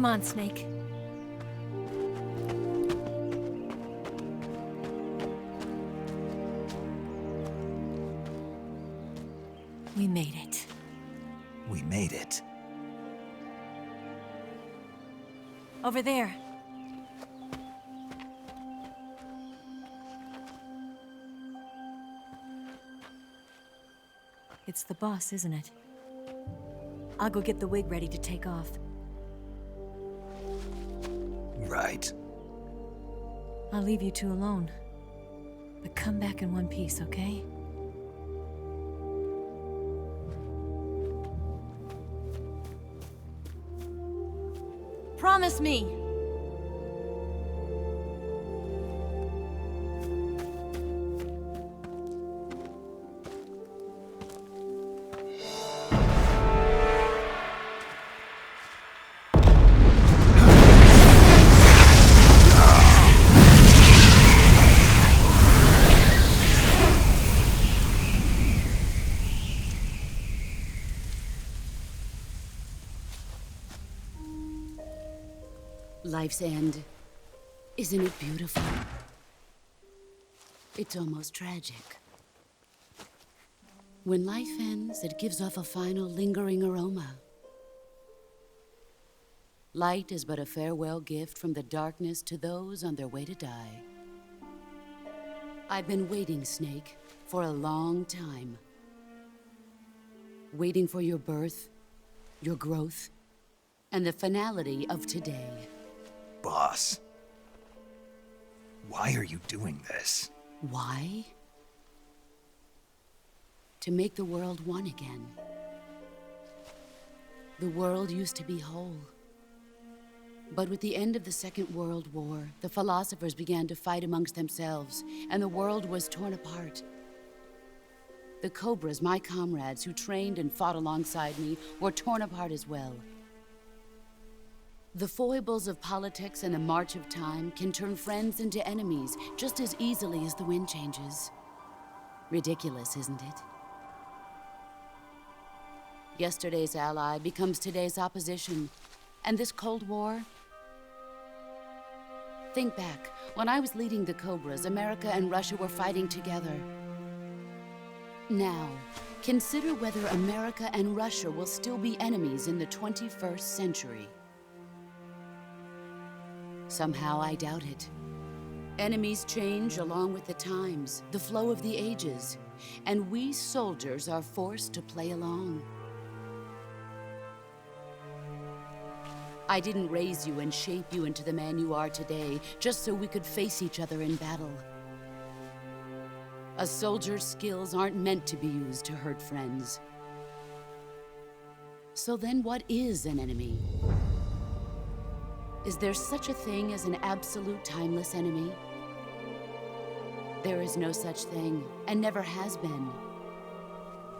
Come on, Snake. We made it. We made it. Over there. It's the boss, isn't it? I'll go get the wig ready to take off. Right. I'll leave you two alone. But come back in one piece, okay? Promise me! Life's end. Isn't it beautiful? It's almost tragic. When life ends, it gives off a final lingering aroma. Light is but a farewell gift from the darkness to those on their way to die. I've been waiting, Snake, for a long time. Waiting for your birth, your growth, and the finality of today. Boss. Why are you doing this? Why? To make the world one again. The world used to be whole. But with the end of the Second World War, the philosophers began to fight amongst themselves, and the world was torn apart. The Cobras, my comrades who trained and fought alongside me, were torn apart as well. The foibles of politics and the march of time can turn friends into enemies just as easily as the wind changes. Ridiculous, isn't it? Yesterday's ally becomes today's opposition. And this Cold War? Think back. When I was leading the Cobras, America and Russia were fighting together. Now, consider whether America and Russia will still be enemies in the 21st century. Somehow I doubt it. Enemies change along with the times, the flow of the ages, and we soldiers are forced to play along. I didn't raise you and shape you into the man you are today just so we could face each other in battle. A soldier's skills aren't meant to be used to hurt friends. So then what is an enemy? Is there such a thing as an absolute timeless enemy? There is no such thing, and never has been.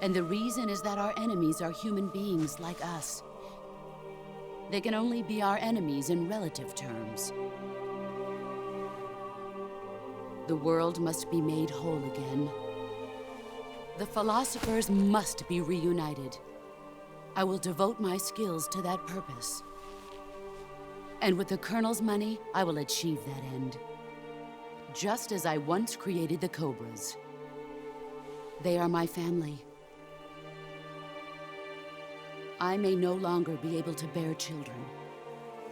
And the reason is that our enemies are human beings like us. They can only be our enemies in relative terms. The world must be made whole again. The philosophers must be reunited. I will devote my skills to that purpose. And with the Colonel's money, I will achieve that end. Just as I once created the Cobras. They are my family. I may no longer be able to bear children,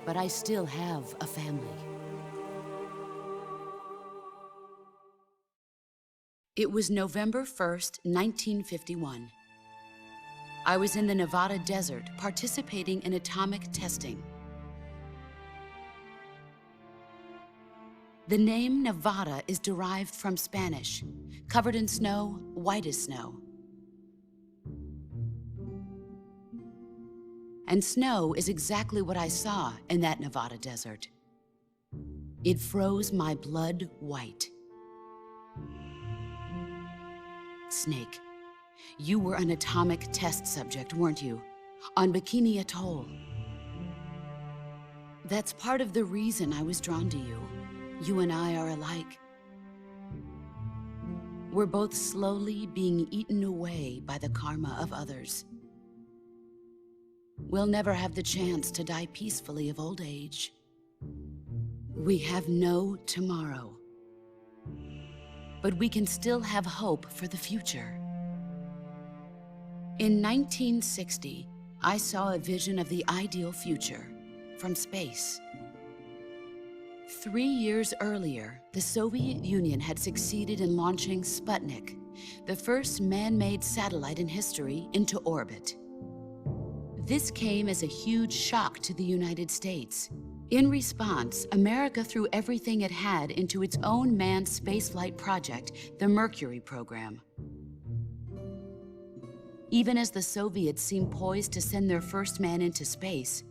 but I still have a family. It was November 1st, 1951. I was in the Nevada desert participating in atomic testing. The name Nevada is derived from Spanish, covered in snow, white as snow. And snow is exactly what I saw in that Nevada desert. It froze my blood white. Snake, you were an atomic test subject, weren't you? On Bikini Atoll. That's part of the reason I was drawn to you. You and I are alike. We're both slowly being eaten away by the karma of others. we'll never have the chance to die peacefully of old age. We have no tomorrow. But we can still have hope for the future. In 1960, I saw a vision of the ideal future from space. 3 years earlier, the Soviet Union had succeeded in launching Sputnik, the first man-made satellite in history, into orbit. This came as a huge shock to the United States. In response, America threw everything it had into its own manned spaceflight project, the Mercury program. Even as the Soviets seemed poised to send their first man into space,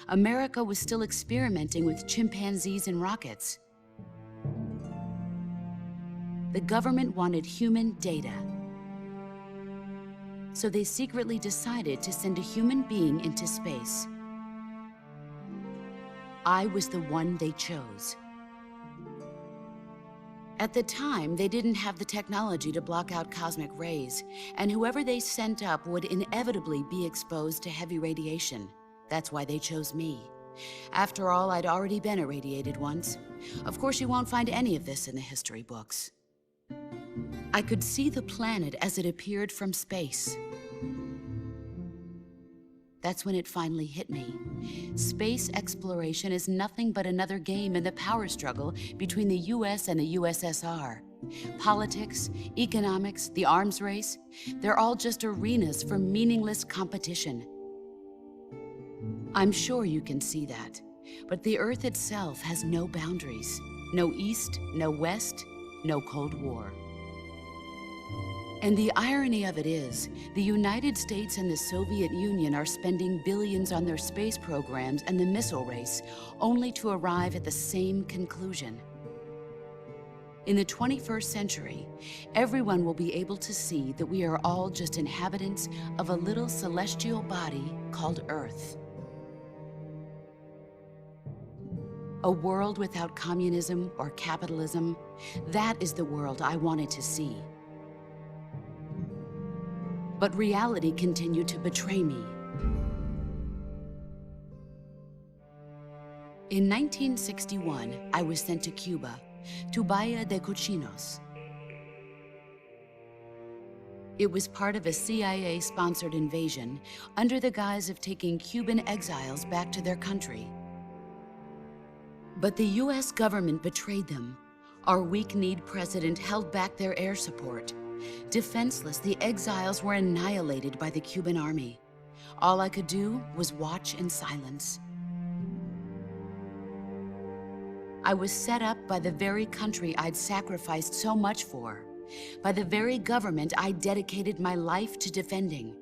America was still experimenting with chimpanzees and rockets. The government wanted human data, so they secretly decided to send a human being into space. I was the one they chose. At the time, they didn't have the technology to block out cosmic rays, and whoever they sent up would inevitably be exposed to heavy radiation. That's why they chose me. After all, I'd already been irradiated once. Of course, you won't find any of this in the history books. I could see the planet as it appeared from space. That's when it finally hit me. Space exploration is nothing but another game in the power struggle between the US and the USSR. Politics, economics, the arms race, they're all just arenas for meaningless competition. I'm sure you can see that, but the Earth itself has no boundaries. No East, no West, no Cold War. And the irony of it is, the United States and the Soviet Union are spending billions on their space programs and the missile race, only to arrive at the same conclusion. In the 21st century, everyone will be able to see that we are all just inhabitants of a little celestial body called Earth. A world without communism or capitalism, that is the world I wanted to see. But reality continued to betray me. In 1961, I was sent to Cuba, to Bahia de Cochinos. It was part of a CIA-sponsored invasion under the guise of taking Cuban exiles back to their country. But the US government betrayed them. Our weak-kneed president held back their air support. Defenseless, the exiles were annihilated by the Cuban army. All I could do was watch in silence. I was set up by the very country I'd sacrificed so much for, by the very government I dedicated my life to defending.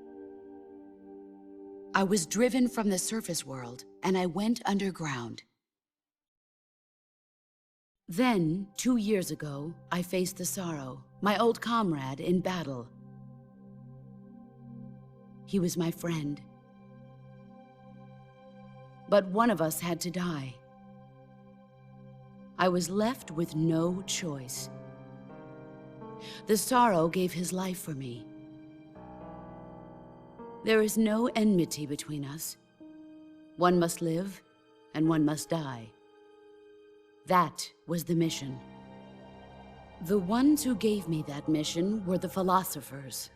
I was driven from the surface world, and I went underground. Then, 2 years ago, I faced the Sorrow, my old comrade in battle. He was my friend. But one of us had to die. I was left with no choice. The Sorrow gave his life for me. There is no enmity between us. One must live, and one must die. That was the mission. The ones who gave me that mission were the philosophers.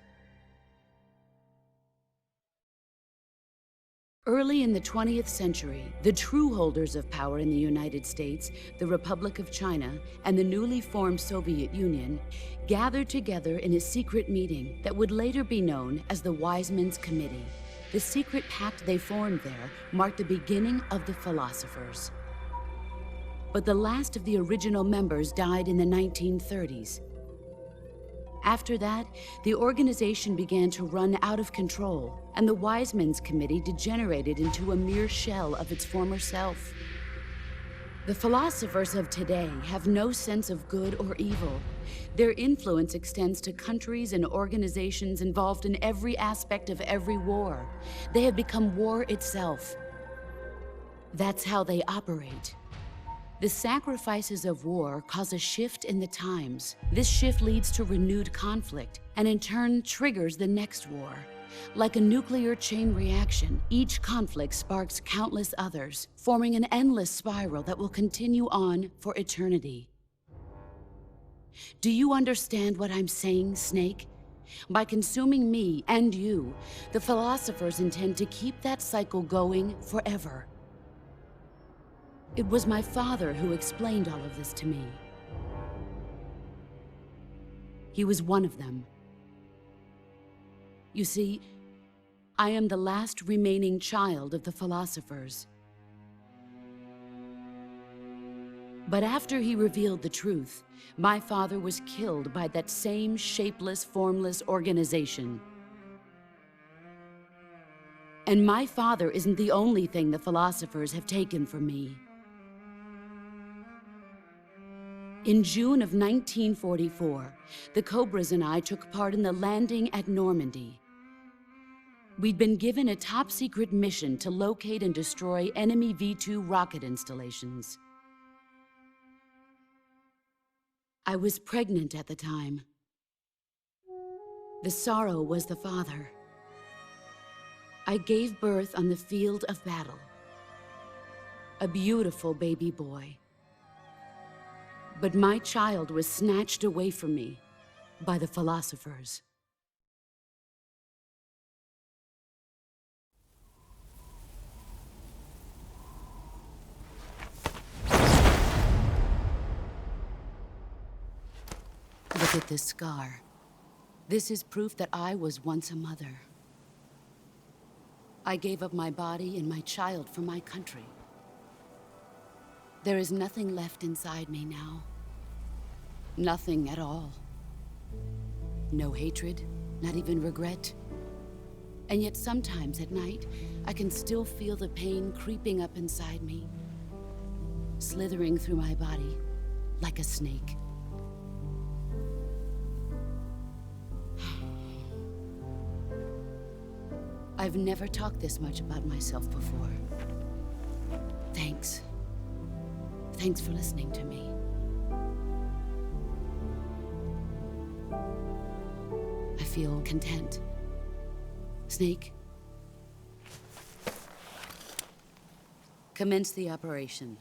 Early in the 20th century, the true holders of power in the United States, the Republic of China, and the newly formed Soviet Union gathered together in a secret meeting that would later be known as the Wiseman's Committee. The secret pact they formed there marked the beginning of the philosophers. But the last of the original members died in the 1930s. After that, the organization began to run out of control, and the Wiseman's Committee degenerated into a mere shell of its former self. The philosophers of today have no sense of good or evil. Their influence extends to countries and organizations involved in every aspect of every war. They have become war itself. That's how they operate. The sacrifices of war cause a shift in the times. This shift leads to renewed conflict, and in turn triggers the next war. Like a nuclear chain reaction, each conflict sparks countless others, forming an endless spiral that will continue on for eternity. Do you understand what I'm saying, Snake? By consuming me and you, the philosophers intend to keep that cycle going forever. It was my father who explained all of this to me. He was one of them. You see, I am the last remaining child of the philosophers. But after he revealed the truth, my father was killed by that same shapeless, formless organization. And my father isn't the only thing the philosophers have taken from me. In June of 1944, the Cobras and I took part in the landing at Normandy. We'd been given a top-secret mission to locate and destroy enemy V-2 rocket installations. I was pregnant at the time. The sorrow was the father. I gave birth on the field of battle. A beautiful baby boy. But my child was snatched away from me by the philosophers. Look at this scar. This is proof that I was once a mother. I gave up my body and my child for my country. There is nothing left inside me now. Nothing at all. No hatred, not even regret. And yet sometimes at night, I can still feel the pain creeping up inside me, slithering through my body like a snake. I've never talked this much about myself before. Thanks. Thanks for listening to me. I feel content. Snake? Commence the operation.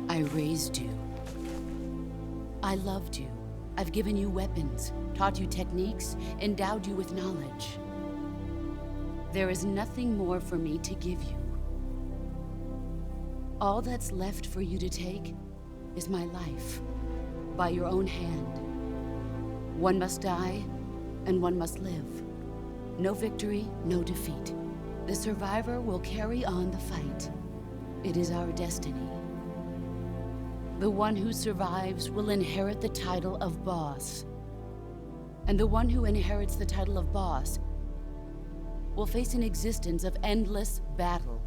I raised you. I loved you. I've given you weapons, taught you techniques, endowed you with knowledge. There is nothing more for me to give you. All that's left for you to take is my life, by your own hand. One must die, and one must live. No victory, no defeat. The survivor will carry on the fight. It is our destiny. The one who survives will inherit the title of boss. And the one who inherits the title of boss will face an existence of endless battle.